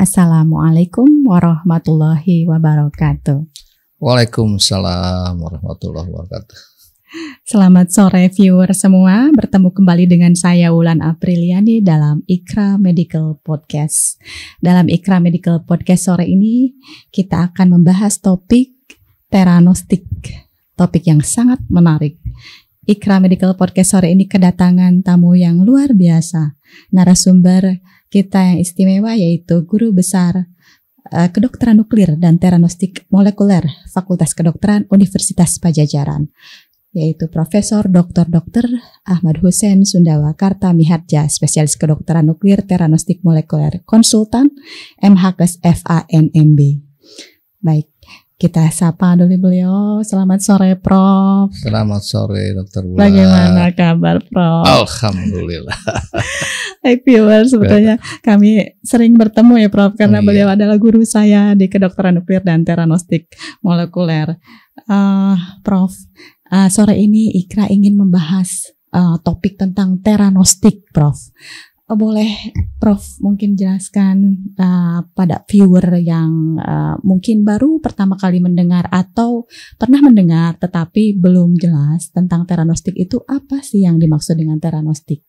Assalamualaikum warahmatullahi wabarakatuh. Waalaikumsalam warahmatullahi wabarakatuh. Selamat sore viewer semua, bertemu kembali dengan saya Wulan Apriliani dalam Ikra Medical Podcast. Dalam Ikra Medical Podcast sore ini kita akan membahas topik teranostik, topik yang sangat menarik. Ikra Medical Podcast sore ini kedatangan tamu yang luar biasa, narasumber kita yang istimewa yaitu Guru Besar Kedokteran Nuklir dan Teranostik Molekuler Fakultas Kedokteran Universitas Padjadjaran, yaitu Profesor Dr. Ahmad Hussein Sundawa-Karta Mihardja, spesialis kedokteran nuklir teranostik molekuler, konsultan MHKes FANMB. Baik, kita sapa dulu beliau. Selamat sore, Prof. Selamat sore, Dr. Wulan. Bagaimana kabar, Prof? Alhamdulillah. Hai viewer, sebetulnya kami sering bertemu ya, Prof, karena beliau adalah guru saya di kedokteran nuklir dan teranostik molekuler. Prof, sore ini Ikra ingin membahas topik tentang teranostik, Prof. Boleh Prof mungkin jelaskan pada viewer yang mungkin baru pertama kali mendengar atau pernah mendengar tetapi belum jelas tentang teranostik itu, apa sih yang dimaksud dengan teranostik?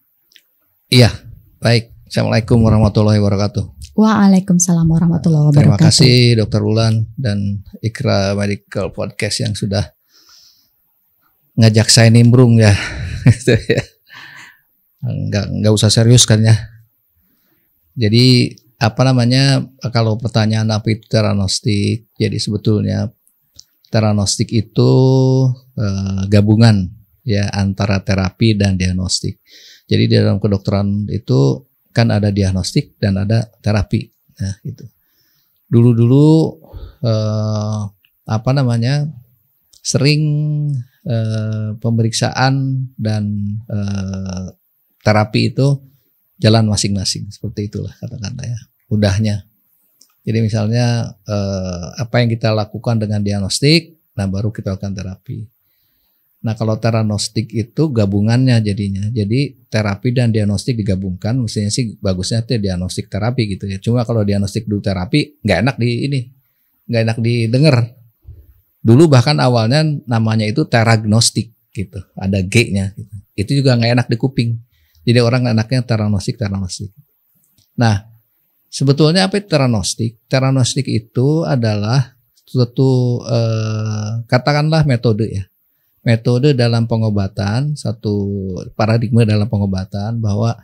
Iya, baik. Assalamualaikum warahmatullahi wabarakatuh. Waalaikumsalam warahmatullahi wabarakatuh. Terima kasih Dr. Wulan dan Ikra Medical Podcast yang sudah ngajak saya nimbrung ya. Enggak usah serius kan ya. Jadi kalau pertanyaan apa itu teranostik, jadi sebetulnya teranostik itu gabungan ya antara terapi dan diagnostik. Jadi di dalam kedokteran itu kan ada diagnostik dan ada terapi. Nah, itu. Dulu sering pemeriksaan dan terapi itu jalan masing-masing, seperti itulah katakanlah ya, mudahnya. Jadi misalnya apa yang kita lakukan dengan diagnostik, nah baru kita lakukan terapi. Nah kalau teranostik itu gabungannya jadinya, jadi terapi dan diagnostik digabungkan, mestinya sih bagusnya itu diagnostik terapi gitu ya. Cuma kalau diagnostik dulu terapi nggak enak didengar. Dulu bahkan awalnya namanya itu teragnostik gitu, ada G-nya gitu. Itu juga nggak enak di kuping. Jadi orang enaknya teranostik. Nah, sebetulnya apa itu teranostik? Teranostik itu adalah suatu katakanlah metode ya. Metode dalam pengobatan, satu paradigma dalam pengobatan bahwa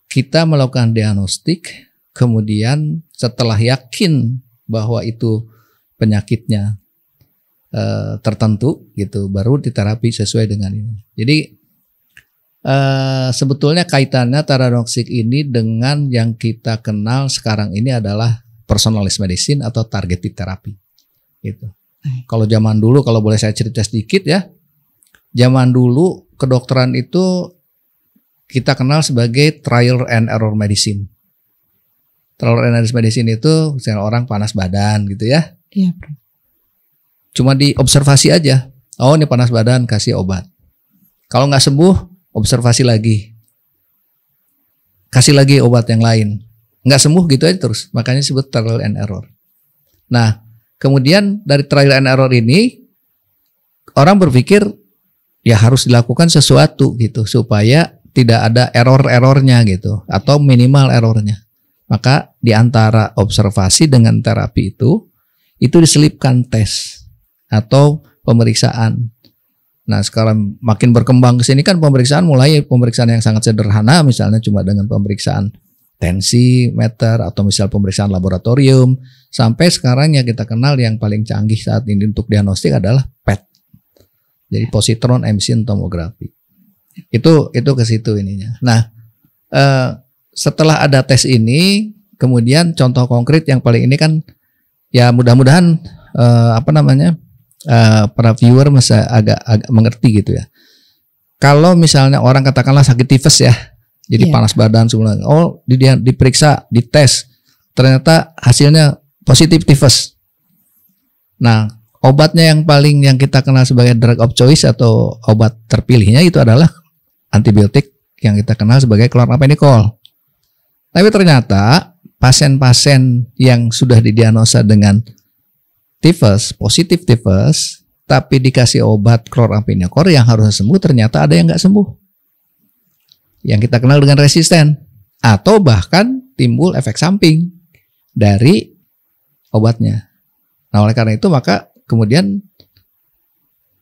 kita melakukan diagnostik, kemudian setelah yakin bahwa itu penyakitnya tertentu gitu, baru diterapi sesuai dengan ini. Jadi sebetulnya kaitannya teranostik ini dengan yang kita kenal sekarang ini adalah personalized medicine atau targeted therapy gitu. Kalau zaman dulu, kalau boleh saya cerita sedikit ya, zaman dulu kedokteran itu kita kenal sebagai trial and error medicine. Trial and error medicine itu misalnya orang panas badan gitu ya. Iya. Cuma diobservasi aja. Oh ini panas badan, kasih obat. Kalau nggak sembuh, observasi lagi. Kasih lagi obat yang lain. Nggak sembuh gitu aja terus. Makanya disebut trial and error. Nah, kemudian dari trial and error ini, orang berpikir ya harus dilakukan sesuatu gitu. Supaya tidak ada error-errornya gitu. Atau minimal errornya. Maka di antara observasi dengan terapi itu diselipkan tes atau pemeriksaan. Nah sekarang makin berkembang ke sini kan pemeriksaan yang sangat sederhana, misalnya cuma dengan pemeriksaan tensi meter atau misal pemeriksaan laboratorium, sampai sekarang yang kita kenal yang paling canggih saat ini untuk diagnostik adalah PET. Jadi positron emission tomography. Itu ke situ ininya. Nah setelah ada tes ini, kemudian contoh konkret yang paling ini kan ya mudah-mudahan para viewer masih agak mengerti gitu ya. Kalau misalnya orang katakanlah sakit tifus ya, jadi panas badan sebenarnya, diperiksa, dites, ternyata hasilnya positif tifus. Nah, obatnya yang kita kenal sebagai drug of choice atau obat terpilihnya itu adalah antibiotik yang kita kenal sebagai chlorphenicol. Tapi ternyata pasien-pasien yang sudah didiagnosa dengan tifus, positif tifus, tapi dikasih obat kloramfenikor yang harusnya sembuh, ternyata ada yang nggak sembuh, yang kita kenal dengan resisten, atau bahkan timbul efek samping dari obatnya. Nah, oleh karena itu maka kemudian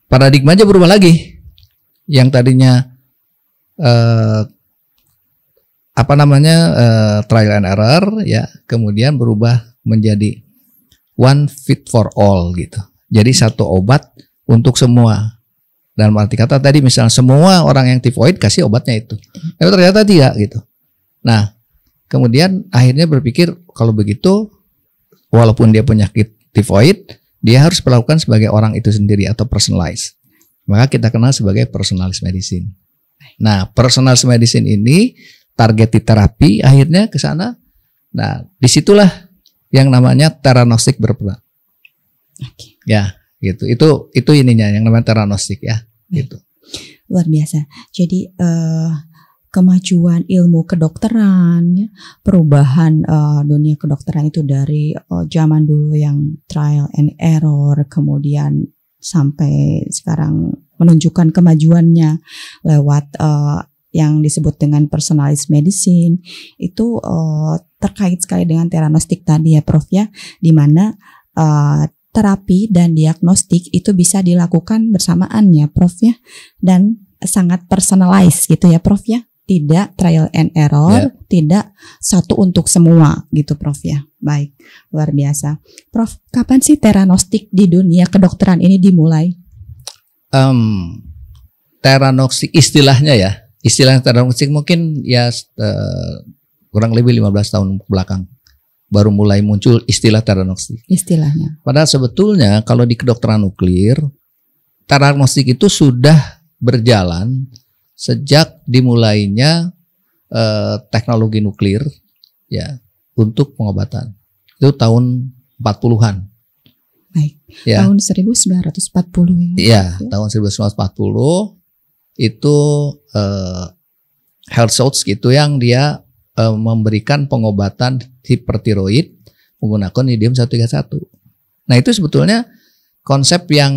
paradigmanya berubah lagi. Yang tadinya trial and error, ya, kemudian berubah menjadi one fit for all gitu. Jadi satu obat untuk semua. Dalam arti kata tadi misalnya semua orang yang tifoid kasih obatnya itu, tapi ternyata tidak gitu. Nah, kemudian akhirnya berpikir kalau begitu, walaupun dia penyakit tifoid, dia harus melakukan sebagai orang itu sendiri atau personalized. Maka kita kenal sebagai personalized medicine. Nah, personalized medicine ini targeted terapi akhirnya ke sana. Nah, disitulah yang namanya theranostic berperan. Oke. Ya, gitu. Itu ininya yang namanya theranostic ya. Gitu. Luar biasa. Jadi kemajuan ilmu kedokteran, ya, perubahan dunia kedokteran itu dari zaman dulu yang trial and error, kemudian sampai sekarang menunjukkan kemajuannya lewat yang disebut dengan personalized medicine. Itu terkait sekali dengan theranostic tadi ya Prof ya, di mana terapi dan diagnostik itu bisa dilakukan bersamaan ya Prof ya, dan sangat personalized gitu ya Prof ya. Tidak trial and error, tidak satu untuk semua gitu Prof ya. Baik, luar biasa. Prof, kapan sih theranostik di dunia kedokteran ini dimulai? Theranostik istilahnya ya. Istilah theranostik mungkin ya kurang lebih 15 tahun belakang baru mulai muncul istilah theranostik. Istilahnya. Padahal sebetulnya kalau di kedokteran nuklir, theranostik itu sudah berjalan sejak dimulainya teknologi nuklir ya untuk pengobatan. Itu tahun 40-an. Baik. Ya. Tahun 1940 ya. Tahun 1940 itu Hershey gitu yang dia memberikan pengobatan hipertiroid menggunakan yodium-131. Nah, itu sebetulnya konsep yang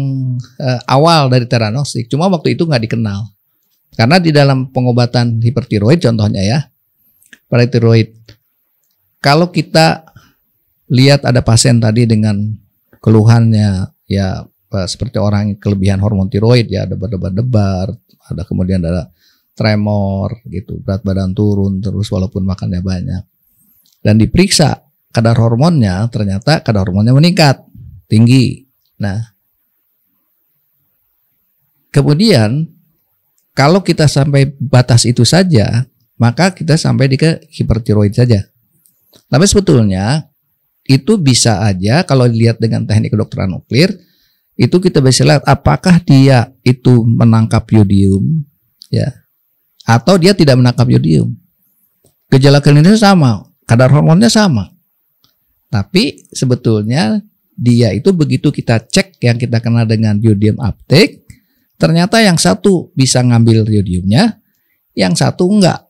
awal dari theranostik. Cuma waktu itu nggak dikenal. Karena di dalam pengobatan hipertiroid contohnya ya, paratiroid, kalau kita lihat ada pasien tadi dengan keluhannya ya seperti orang kelebihan hormon tiroid ya, ada debar-debar, ada kemudian ada tremor gitu, berat badan turun terus walaupun makannya banyak. Dan diperiksa kadar hormonnya, ternyata kadar hormonnya meningkat, tinggi. Nah, kemudian kalau kita sampai batas itu saja, maka kita sampai di ke hipertiroid saja. Tapi sebetulnya itu bisa aja kalau dilihat dengan teknik kedokteran nuklir, itu kita bisa lihat apakah dia itu menangkap yodium, ya, atau dia tidak menangkap yodium. Gejala klinisnya sama, kadar hormonnya sama. Tapi sebetulnya dia itu begitu kita cek yang kita kenal dengan yodium uptake, ternyata yang satu bisa ngambil yodiumnya, yang satu enggak.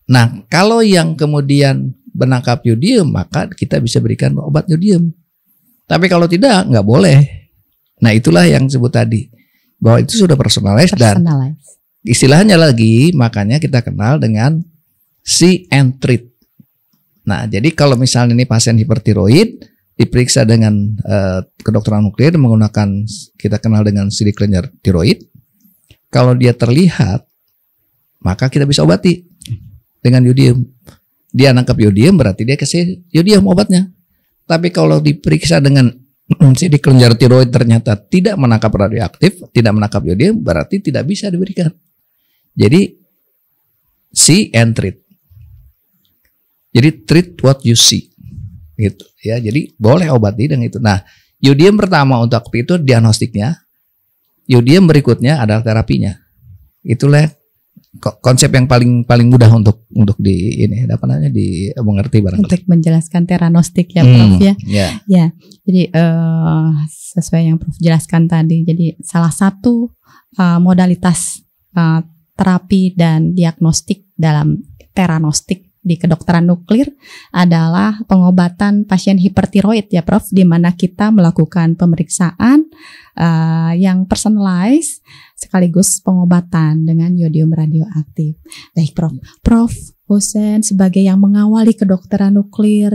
Nah, kalau yang kemudian menangkap yodium, maka kita bisa berikan obat yodium. Tapi kalau tidak, enggak boleh. Nah, itulah yang disebut tadi, bahwa itu sudah personalized. Dan istilahnya lagi, makanya kita kenal dengan see and treat. Nah, jadi kalau misalnya ini pasien hipertiroid, diperiksa dengan kedokteran nuklir menggunakan kita kenal dengan CD cleanser tiroid. Kalau dia terlihat, maka kita bisa obati dengan yodium. Dia nangkap yodium, berarti dia kasih yodium obatnya. Tapi kalau diperiksa dengan CD cleanser tiroid ternyata tidak menangkap radioaktif, tidak menangkap yodium, berarti tidak bisa diberikan. Jadi see and treat. Jadi treat what you see. Gitu ya, jadi boleh obati dengan itu. Nah, yodium pertama untuk itu diagnostiknya, yodium berikutnya adalah terapinya. Itulah konsep yang paling mudah untuk di ini apa namanya di mengerti barangkali. Untuk menjelaskan theranostik ya Prof ya. Ya, jadi sesuai yang Prof jelaskan tadi, jadi salah satu modalitas terapi dan diagnostik dalam theranostik di kedokteran nuklir adalah pengobatan pasien hipertiroid ya Prof, di mana kita melakukan pemeriksaan yang personalized sekaligus pengobatan dengan yodium radioaktif. Baik Prof, Prof Husein sebagai yang mengawali kedokteran nuklir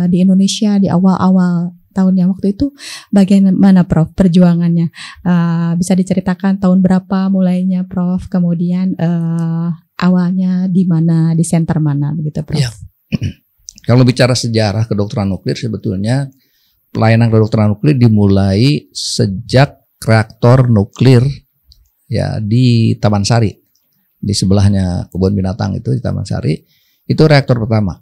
di Indonesia di awal-awal tahun yang waktu itu, bagaimana Prof perjuangannya? Bisa diceritakan tahun berapa mulainya Prof, kemudian awalnya di mana, di center mana begitu Prof? Ya. Kalau bicara sejarah kedokteran nuklir, sebetulnya pelayanan kedokteran nuklir dimulai sejak reaktor nuklir ya di Taman Sari, di sebelahnya kebun binatang itu di Taman Sari, itu reaktor pertama.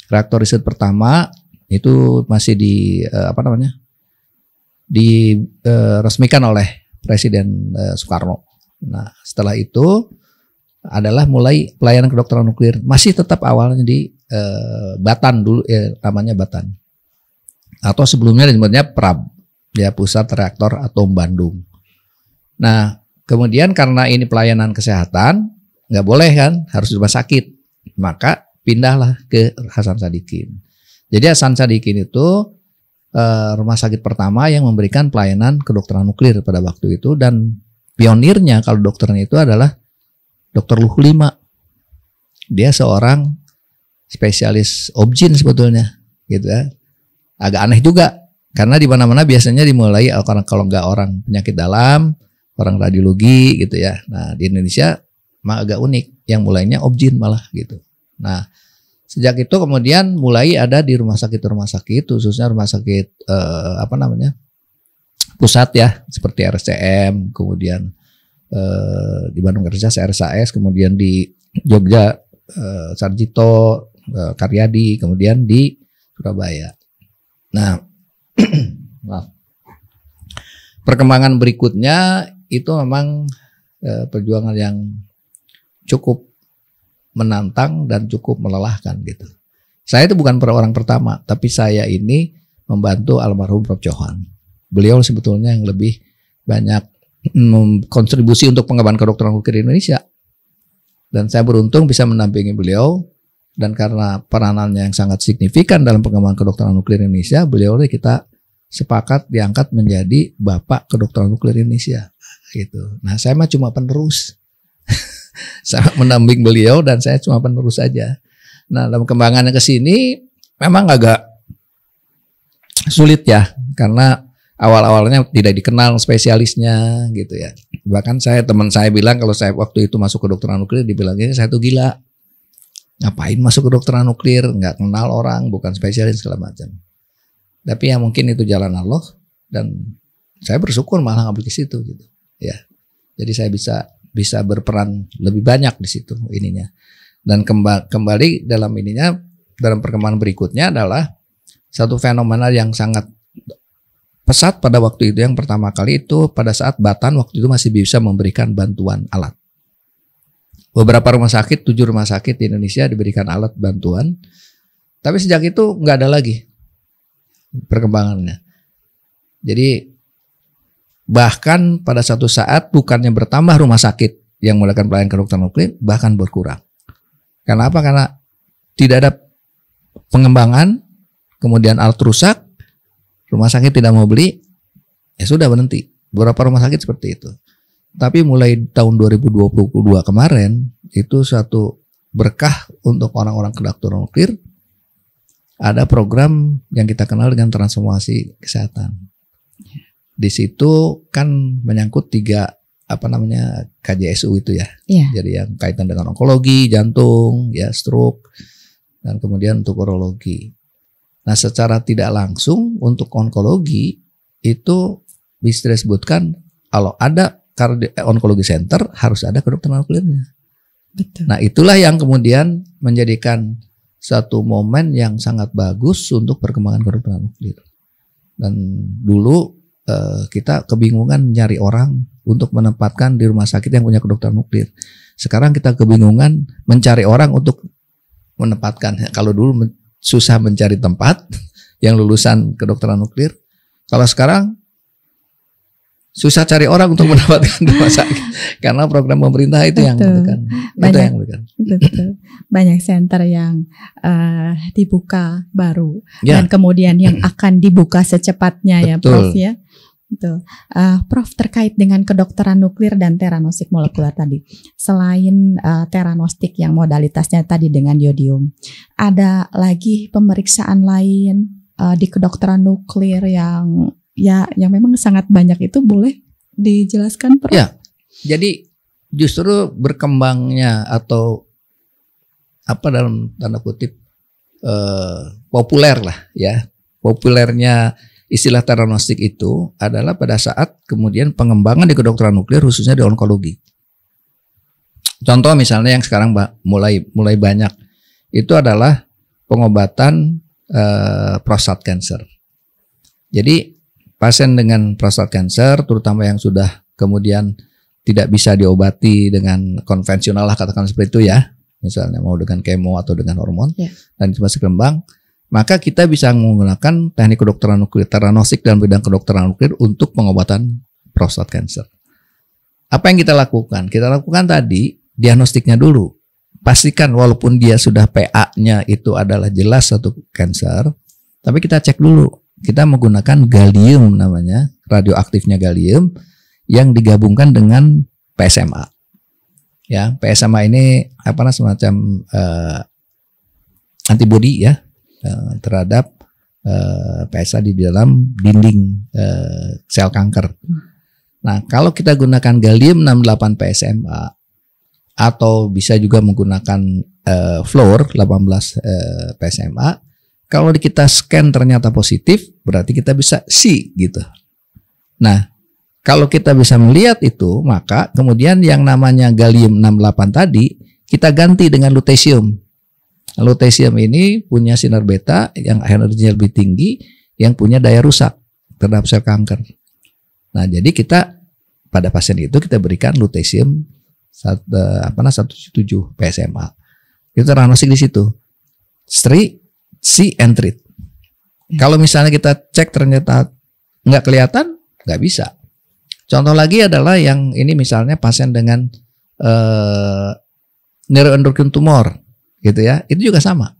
Reaktor riset pertama itu masih diresmikan oleh Presiden Soekarno. Nah, setelah itu adalah mulai pelayanan kedokteran nuklir, masih tetap awalnya di Batan dulu, namanya Batan. Atau sebelumnya disebutnya PRAB, ya Pusat Reaktor Atom Bandung. Nah, kemudian karena ini pelayanan kesehatan, nggak boleh kan, harus di rumah sakit, maka pindahlah ke Hasan Sadikin. Jadi Hasan Sadikin itu rumah sakit pertama yang memberikan pelayanan kedokteran nuklir pada waktu itu, dan pionirnya kalau dokternya itu adalah Dr. Luhur Lima. Dia seorang spesialis obgyn sebetulnya, gitu ya. Agak aneh juga karena di mana-mana biasanya dimulai kalau nggak orang penyakit dalam, orang radiologi gitu ya. Nah di Indonesia mah agak unik, yang mulainya obgyn malah gitu. Nah sejak itu kemudian mulai ada di rumah sakit khususnya rumah sakit pusat ya, seperti RSCM, kemudian di Bandung RSAS, kemudian di Jogja Sarjito, Karyadi, kemudian di Surabaya. Nah, perkembangan berikutnya itu memang perjuangan yang cukup menantang dan cukup melelahkan gitu. Saya itu bukan orang pertama, tapi saya ini membantu almarhum Prof. Johan. Beliau sebetulnya yang lebih banyak kontribusi untuk pengembangan kedokteran nuklir di Indonesia. Dan saya beruntung bisa mendampingi beliau, dan karena peranannya yang sangat signifikan dalam pengembangan kedokteran nuklir Indonesia, beliau kita sepakat diangkat menjadi Bapak Kedokteran Nuklir Indonesia gitu. Nah, saya mah cuma penerus. Saya mendamping beliau dan saya cuma penerus saja. Nah, dalam kembangannya ke sini memang agak sulit ya, karena awal-awalnya tidak dikenal spesialisnya gitu ya. Bahkan teman saya bilang kalau saya waktu itu masuk ke kedokteran nuklir, dibilangnya saya tuh gila. Ngapain masuk ke kedokteran nuklir, nggak kenal orang, bukan spesialis segala macam. Tapi ya mungkin itu jalan Allah, dan saya bersyukur malah ngambil ke situ gitu ya. Jadi saya bisa berperan lebih banyak di situ ininya. Dan kembali dalam perkembangan berikutnya adalah satu fenomena yang sangat pesat pada waktu itu. Yang pertama kali itu pada saat Batan waktu itu masih bisa memberikan bantuan alat. Beberapa rumah sakit, 7 rumah sakit di Indonesia diberikan alat bantuan. Tapi sejak itu nggak ada lagi perkembangannya. Jadi bahkan pada satu saat bukannya bertambah rumah sakit yang melakukan pelayanan kedokteran nuklir, bahkan berkurang. Karena apa? Karena tidak ada pengembangan, kemudian alat rusak, rumah sakit tidak mau beli, ya sudah berhenti. Beberapa rumah sakit seperti itu. Tapi mulai tahun 2022 kemarin, itu suatu berkah untuk orang-orang kedokteran nuklir. Ada program yang kita kenal dengan transformasi kesehatan. Di situ kan menyangkut 3 KJSU itu ya. Yeah. Jadi yang kaitan dengan onkologi, jantung, ya stroke, dan kemudian untuk urologi. Nah, secara tidak langsung untuk onkologi itu bisa disebutkan kalau ada onkologi center harus ada kedokteran nuklirnya. Betul. Nah, itulah yang kemudian menjadikan satu momen yang sangat bagus untuk perkembangan kedokteran nuklir. Dan dulu kita kebingungan nyari orang untuk menempatkan di rumah sakit yang punya kedokteran nuklir. Sekarang kita kebingungan mencari orang untuk menempatkan. Kalau dulu susah mencari tempat yang lulusan kedokteran nuklir, kalau sekarang susah cari orang untuk mendapatkan rumah sakit karena program pemerintah itu yang kan. Banyak, betul. Banyak center yang dibuka baru dan kemudian yang akan dibuka secepatnya ya Prof ya. Betul. Prof, terkait dengan kedokteran nuklir dan teranostik molekuler tadi, selain teranostik yang modalitasnya tadi dengan yodium, ada lagi pemeriksaan lain di kedokteran nuklir yang memang sangat banyak, itu boleh dijelaskan Prof? Ya, jadi justru berkembangnya atau apa dalam tanda kutip populer lah ya, populernya istilah teranostik itu adalah pada saat kemudian pengembangan di kedokteran nuklir khususnya di onkologi. Contoh misalnya yang sekarang mulai banyak itu adalah pengobatan prostat cancer. Jadi pasien dengan prostat cancer terutama yang sudah kemudian tidak bisa diobati dengan konvensional lah katakan seperti itu ya, misalnya mau dengan kemo atau dengan hormon dan itu masih kembang, maka kita bisa menggunakan teknik kedokteran nuklir teranostik dalam bidang kedokteran nuklir untuk pengobatan prostat cancer. Apa yang kita lakukan? Kita lakukan tadi diagnostiknya dulu. Pastikan walaupun dia sudah PA-nya itu adalah jelas satu cancer, tapi kita cek dulu. Kita menggunakan gallium namanya, radioaktifnya gallium yang digabungkan dengan PSMA. Ya, PSMA ini semacam antibody ya. Terhadap PSA di dalam dinding sel kanker. Nah, kalau kita gunakan gallium 68 PSMA atau bisa juga menggunakan fluor 18 PSMA, kalau kita scan ternyata positif, berarti kita bisa C gitu. Nah, kalau kita bisa melihat itu, maka kemudian yang namanya gallium 68 tadi kita ganti dengan lutetium. Lutetium ini punya sinar beta yang energinya lebih tinggi, yang punya daya rusak terhadap sel kanker. Nah, jadi kita pada pasien itu kita berikan lutetium 117 PSMA. Itu teranostik di situ. See and treat. Kalau misalnya kita cek ternyata nggak kelihatan, nggak bisa. Contoh lagi adalah yang ini misalnya pasien dengan neuroendocrine tumor. Gitu ya, itu juga sama.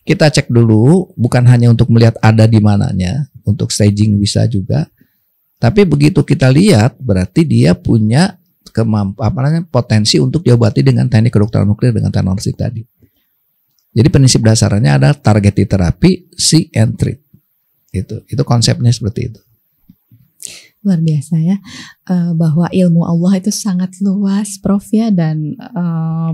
Kita cek dulu, bukan hanya untuk melihat ada di mananya, untuk staging bisa juga. Tapi begitu kita lihat, berarti dia punya potensi untuk diobati dengan teknik kedokteran nuklir dengan teranostik tadi. Jadi prinsip dasarnya ada targeted terapi, see and treat. Itu konsepnya seperti itu. Luar biasa ya, bahwa ilmu Allah itu sangat luas Prof ya, dan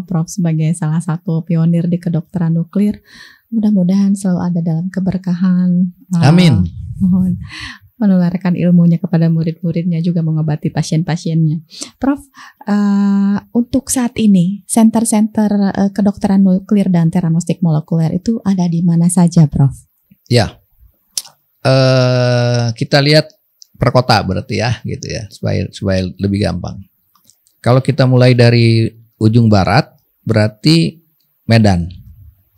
Prof sebagai salah satu pionir di kedokteran nuklir, mudah-mudahan selalu ada dalam keberkahan. Amin. Mohon menularkan ilmunya kepada murid-muridnya, juga mengobati pasien-pasiennya. Prof, untuk saat ini center-center kedokteran nuklir dan teranostik molekuler itu ada di mana saja Prof? Ya, kita lihat per kota berarti ya, gitu ya, supaya lebih gampang. Kalau kita mulai dari ujung barat, berarti Medan.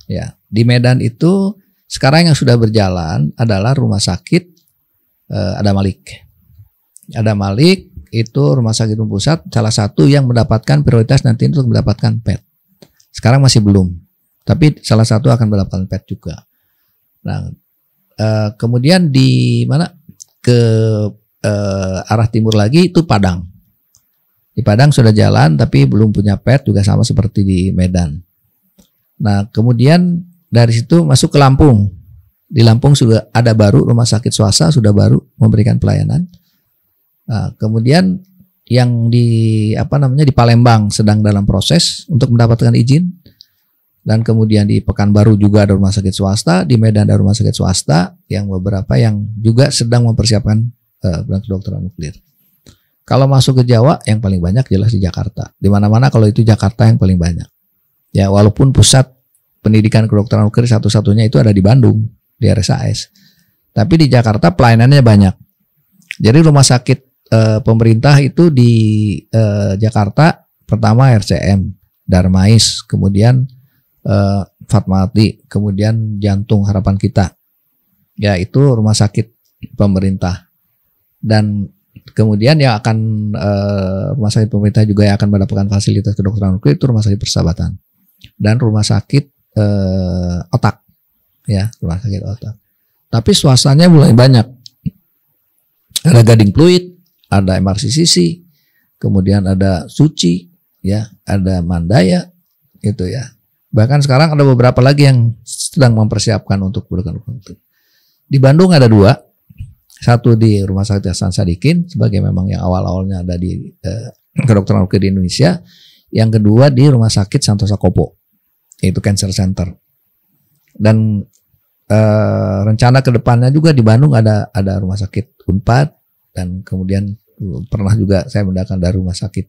Ya, di Medan itu sekarang yang sudah berjalan adalah rumah sakit Ada Malik. Ada Malik itu rumah sakit pusat, salah satu yang mendapatkan prioritas nanti untuk mendapatkan PET. Sekarang masih belum, tapi salah satu akan mendapatkan PET juga. Nah, kemudian di mana? Ke arah timur lagi itu Padang. Di Padang sudah jalan tapi belum punya PET, juga sama seperti di Medan. Nah, kemudian dari situ masuk ke Lampung. Di Lampung sudah ada baru rumah sakit swasta, sudah baru memberikan pelayanan. Nah, kemudian yang di di Palembang sedang dalam proses untuk mendapatkan izin. Dan kemudian di Pekanbaru juga ada rumah sakit swasta, di Medan ada rumah sakit swasta, yang beberapa yang juga sedang mempersiapkan kedokteran nuklir. Kalau masuk ke Jawa, yang paling banyak jelas di Jakarta. Di mana-mana kalau itu Jakarta yang paling banyak. Ya, walaupun pusat pendidikan kedokteran nuklir satu-satunya itu ada di Bandung, di RSAS. Tapi di Jakarta pelayanannya banyak. Jadi rumah sakit pemerintah itu di Jakarta, pertama RCM, Darmais, kemudian Fatmawati, kemudian Jantung Harapan Kita, ya itu rumah sakit pemerintah. Dan kemudian yang akan rumah sakit pemerintah juga yang akan mendapatkan fasilitas kedokteran nuklir itu rumah sakit Persahabatan dan rumah sakit otak, ya, rumah sakit otak. Tapi swastanya mulai banyak. Ada Gading Pluit, ada MRCCC, kemudian ada Suci, ya, ada Mandaya, gitu ya. Bahkan sekarang ada beberapa lagi yang sedang mempersiapkan untuk kedokteran nuklir. Di Bandung ada 2, satu di Rumah Sakit Hasan Sadikin sebagai memang yang awal-awalnya ada di kedokteran nuklir di Indonesia. Yang kedua di Rumah Sakit Santosa Kopo, yaitu Cancer Center. Dan rencana kedepannya juga di Bandung ada rumah sakit Unpad, dan kemudian pernah juga saya mendatangkan dari rumah sakit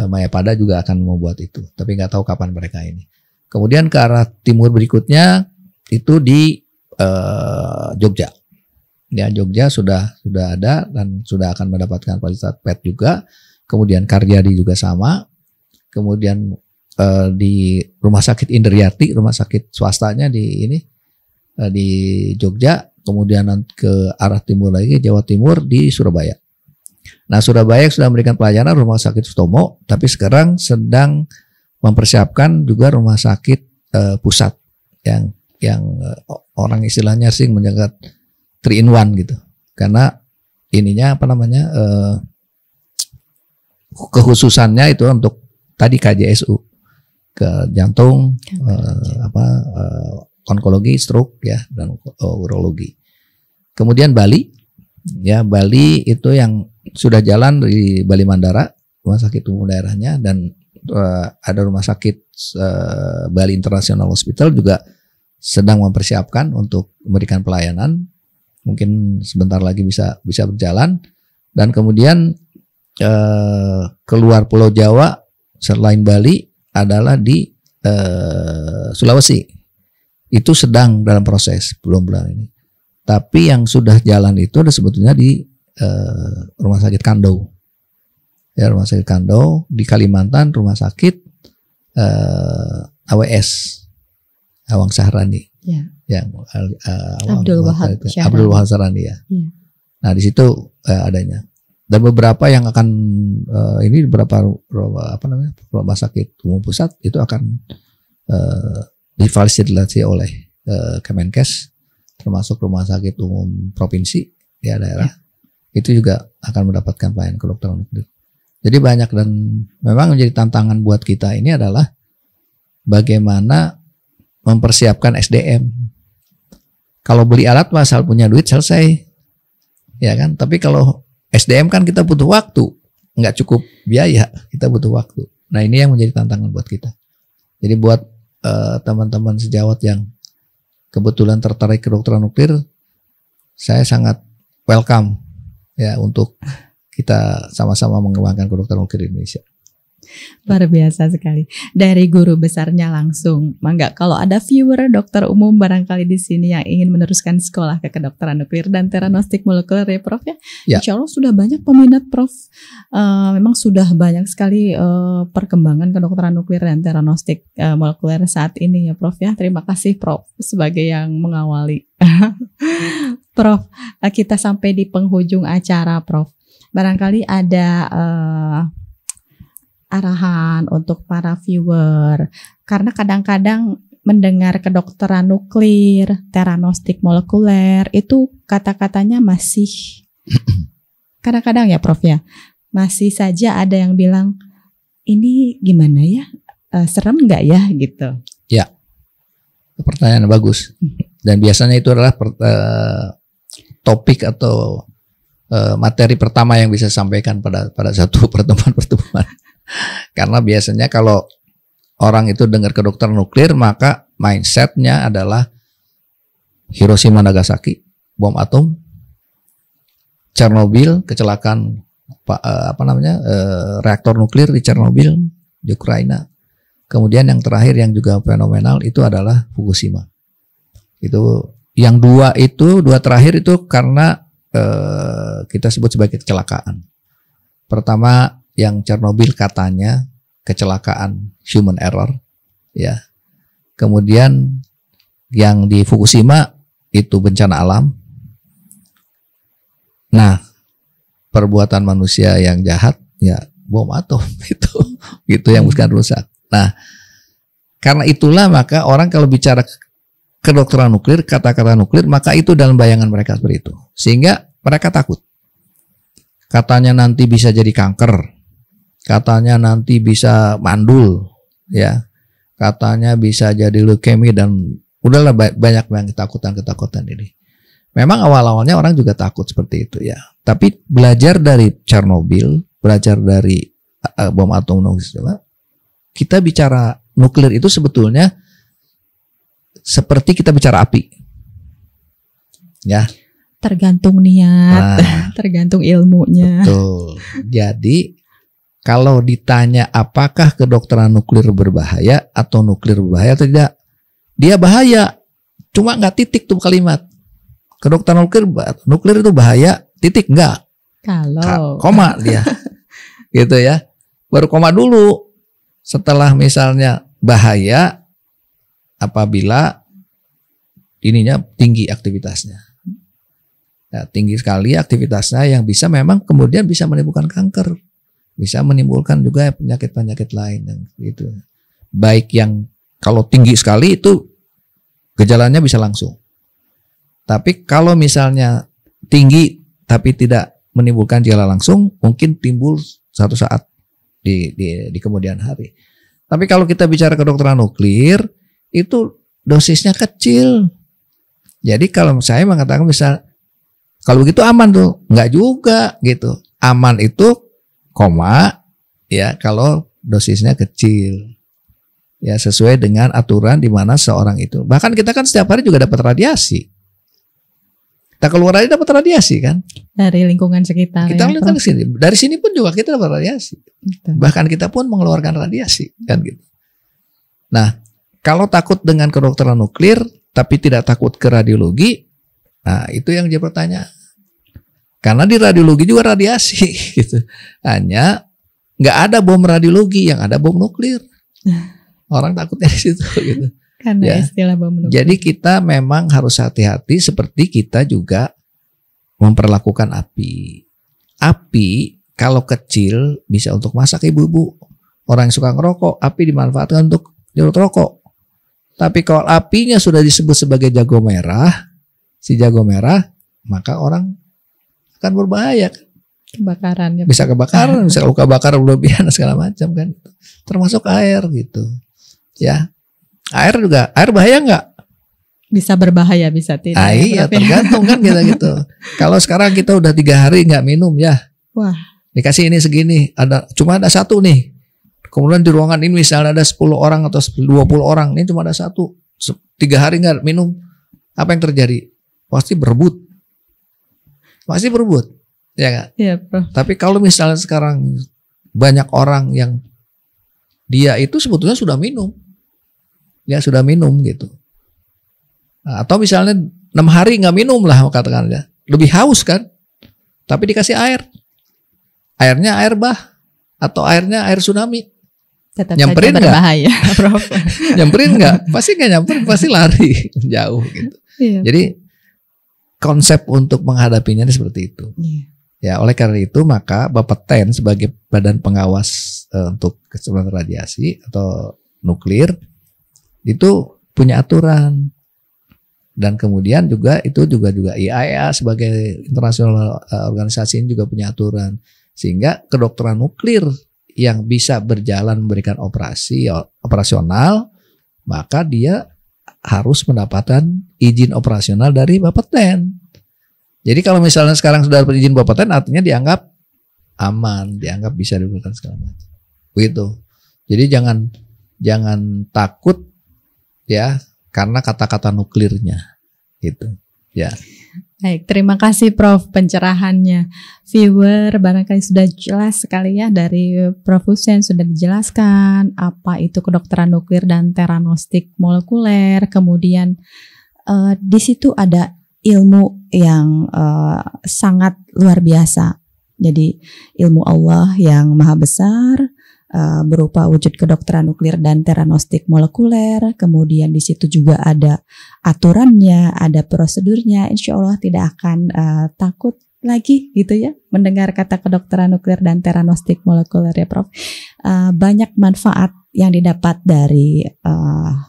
Mayapada juga akan membuat itu, tapi nggak tahu kapan mereka ini. Kemudian ke arah timur berikutnya itu di Jogja. Ya, Jogja sudah ada dan sudah akan mendapatkan fasilitas PET juga. Kemudian Karyadi juga sama. Kemudian di Rumah Sakit Indriati, rumah sakit swastanya di Jogja. Kemudian ke arah timur lagi Jawa Timur di Surabaya. Nah, Surabaya sudah memberikan pelayanan Rumah Sakit Sutomo, tapi sekarang sedang mempersiapkan juga rumah sakit pusat yang orang istilahnya sih menjaga 3 in 1 gitu. Karena ininya kekhususannya itu untuk tadi KJSU, ke jantung, onkologi, stroke, ya, dan urologi. Kemudian Bali, ya, Bali itu yang sudah jalan di Bali Mandara, rumah sakit umum daerahnya, dan ada rumah sakit Bali International Hospital juga sedang mempersiapkan untuk memberikan pelayanan. Mungkin sebentar lagi bisa berjalan. Dan kemudian keluar Pulau Jawa selain Bali adalah di Sulawesi. Itu sedang dalam proses, belum bulan ini. Tapi yang sudah jalan itu ada sebetulnya di Rumah Sakit Kando. Ya, Rumah Sakit Kando di Kalimantan, Rumah Sakit AWS, Awang Sahrani. Ya. Yang Abdul Wahab Sahrani, ya. Ya. Nah, di situ adanya. Dan beberapa yang akan ini beberapa rumah sakit umum pusat itu akan difasilitasi oleh Kemenkes, termasuk rumah sakit umum provinsi ya daerah, itu juga akan mendapatkan pelayanan kedokteran nuklir. Jadi banyak, dan memang menjadi tantangan buat kita ini adalah bagaimana mempersiapkan SDM. Kalau beli alat asal punya duit selesai, ya kan? Tapi kalau SDM kan kita butuh waktu, nggak cukup biaya, kita butuh waktu. Nah, ini yang menjadi tantangan buat kita. Jadi buat teman-teman sejawat yang kebetulan tertarik kedokteran nuklir, saya sangat welcome ya untuk kita sama-sama mengembangkan kedokteran nuklir di Indonesia. Luar biasa sekali. Dari guru besarnya langsung. Mangga, kalau ada viewer dokter umum barangkali di sini yang ingin meneruskan sekolah ke kedokteran nuklir dan teranostik molekuler, ya Prof, ya. Insya Allah sudah banyak peminat, Prof. Memang sudah banyak sekali perkembangan kedokteran nuklir dan teranostik molekuler saat ini, ya Prof, ya. Terima kasih Prof sebagai yang mengawali. Prof, kita sampai di penghujung acara, Prof. Barangkali ada arahan untuk para viewer, karena kadang-kadang mendengar kedokteran nuklir, teranostik molekuler itu kata-katanya masih kadang-kadang ya Prof ya, masih saja ada yang bilang ini gimana ya, serem nggak ya gitu. Ya, pertanyaan bagus, dan biasanya itu adalah topik atau materi pertama yang bisa sampaikan pada satu pertemuan. Karena biasanya kalau orang itu dengar kedokteran nuklir, maka mindsetnya adalah Hiroshima Nagasaki, bom atom, Chernobyl, kecelakaan reaktor nuklir di Chernobyl di Ukraina. Kemudian yang terakhir yang juga fenomenal itu adalah Fukushima. Itu yang dua terakhir itu karena kita sebut sebagai kecelakaan. Pertama, yang Chernobyl katanya kecelakaan human error, ya. Kemudian yang di Fukushima itu bencana alam. Nah, perbuatan manusia yang jahat, ya bom atom itu yang bukan rusak. Nah, karena itulah maka orang kalau bicara kedokteran nuklir, kata-kata nuklir, maka itu dalam bayangan mereka seperti itu. Sehingga mereka takut. Katanya nanti bisa jadi kanker. Katanya nanti bisa mandul. Ya. Katanya bisa jadi leukemia dan udahlah banyak ketakutan ini. Memang awal-awalnya orang juga takut seperti itu ya. Tapi belajar dari Chernobyl, belajar dari bom atom nuklir, kita bicara nuklir itu sebetulnya seperti kita bicara api, ya. Tergantung niat, tergantung ilmunya. Betul. Jadi kalau ditanya apakah kedokteran nuklir berbahaya atau nuklir berbahaya atau tidak, dia bahaya. Cuma nggak titik tuh kalimat. Kedokteran nuklir itu bahaya, titik enggak. Kalau koma dia, gitu ya. Baru koma dulu. Setelah misalnya bahaya apabila ininya tinggi aktivitasnya. Ya, tinggi sekali aktivitasnya yang bisa memang kemudian bisa menimbulkan kanker. Bisa menimbulkan juga penyakit-penyakit lain yang itu. Baik yang kalau tinggi sekali itu gejalanya bisa langsung. Tapi kalau misalnya tinggi tapi tidak menimbulkan gejala langsung, mungkin timbul suatu saat di kemudian hari. Tapi kalau kita bicara kedokteran nuklir, itu dosisnya kecil. Jadi kalau saya mengatakan misal kalau begitu aman tuh, enggak juga gitu. Aman itu koma ya kalau dosisnya kecil. Ya sesuai dengan aturan di mana seorang itu. Bahkan kita kan setiap hari juga dapat radiasi. Kita keluar aja dapat radiasi kan? Dari lingkungan sekitar. Kita lihat sini. Dari sini pun juga kita dapat radiasi. Betul. Bahkan kita pun mengeluarkan radiasi kan gitu. Nah, kalau takut dengan kedokteran nuklir tapi tidak takut ke radiologi, nah itu yang jadi pertanyaan. Karena di radiologi juga radiasi gitu. Hanya nggak ada bom radiologi, yang ada bom nuklir. Orang takutnya di situ gitu. Karena ya. Istilah bom nuklir. Jadi kita memang harus hati-hati seperti kita juga memperlakukan api. Api kalau kecil bisa untuk masak ibu-ibu. Orang yang suka ngerokok, api dimanfaatkan untuk nyurut rokok. Tapi kalau apinya sudah disebut sebagai jago merah, si jago merah, maka orang akan berbahaya. Kebakaran. Bisa kebakaran, bisa luka bakar berlebihan segala macam kan. Termasuk air gitu. Ya. Air juga, air bahaya nggak? Bisa berbahaya, bisa tidak. Iya, tergantung kan kita gitu. Kalau sekarang kita udah 3 hari nggak minum ya. Wah. Dikasih ini segini, cuma ada satu nih. Kemudian di ruangan ini misalnya ada 10 orang atau 20 orang, ini cuma ada satu. 3 hari nggak minum, apa yang terjadi? Pasti berebut. Pasti berebut, ya nggak? Iya, Prof. Tapi kalau misalnya sekarang banyak orang yang dia itu sebetulnya sudah minum, ya sudah minum gitu. Nah, atau misalnya 6 hari nggak minum lah katakan ya, lebih haus kan? Tapi dikasih air, airnya air bah atau airnya air tsunami. Tetap nyamperin nggak? Berbahaya, Prof. Nyamperin nggak? Pasti nggak nyamperin, pasti lari jauh gitu. Iya. Jadi konsep untuk menghadapinya seperti itu. Iya. Ya oleh karena itu maka Bapeten sebagai badan pengawas untuk keselamatan radiasi atau nuklir itu punya aturan. Dan kemudian juga itu juga IAEA sebagai internasional organisasi ini juga punya aturan. Sehingga kedokteran nuklir yang bisa berjalan memberikan operasional, maka dia harus mendapatkan izin operasional dari Bapeten. Jadi kalau misalnya sekarang sudah dapat izin Bapeten, artinya dianggap aman, dianggap bisa diberikan segala macam. Begitu. Jadi jangan takut ya karena kata-kata nuklirnya gitu. Ya. Baik, terima kasih Prof pencerahannya. Viewer barangkali sudah jelas sekali ya dari Prof Hussein sudah dijelaskan apa itu kedokteran nuklir dan teranostik molekuler. Kemudian di situ ada ilmu yang sangat luar biasa. Jadi ilmu Allah yang maha besar berupa wujud kedokteran nuklir dan teranostik molekuler. Kemudian di situ juga ada aturannya, ada prosedurnya. Insya Allah tidak akan takut lagi gitu ya, mendengar kata kedokteran nuklir dan teranostik molekuler ya Prof. Banyak manfaat yang didapat dari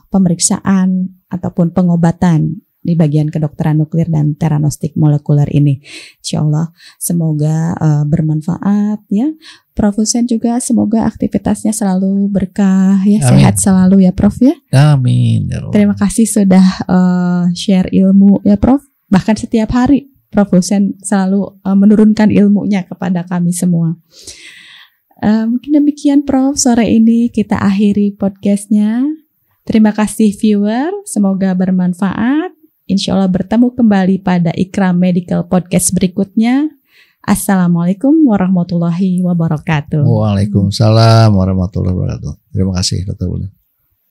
pemeriksaan ataupun pengobatan di bagian kedokteran nuklir dan teranostik molekuler ini. Insya Allah semoga bermanfaat ya. Prof Husein juga semoga aktivitasnya selalu berkah ya. Amin. Sehat selalu ya Prof ya. Amin. Terima kasih sudah share ilmu ya Prof. Bahkan setiap hari Prof Husein selalu menurunkan ilmunya kepada kami semua. Mungkin demikian Prof, sore ini kita akhiri podcastnya. Terima kasih viewer, semoga bermanfaat. Insya Allah bertemu kembali pada Ikra Medical Podcast berikutnya. Assalamualaikum warahmatullahi wabarakatuh. Waalaikumsalam warahmatullahi wabarakatuh. Terima kasih Dr. Bulan.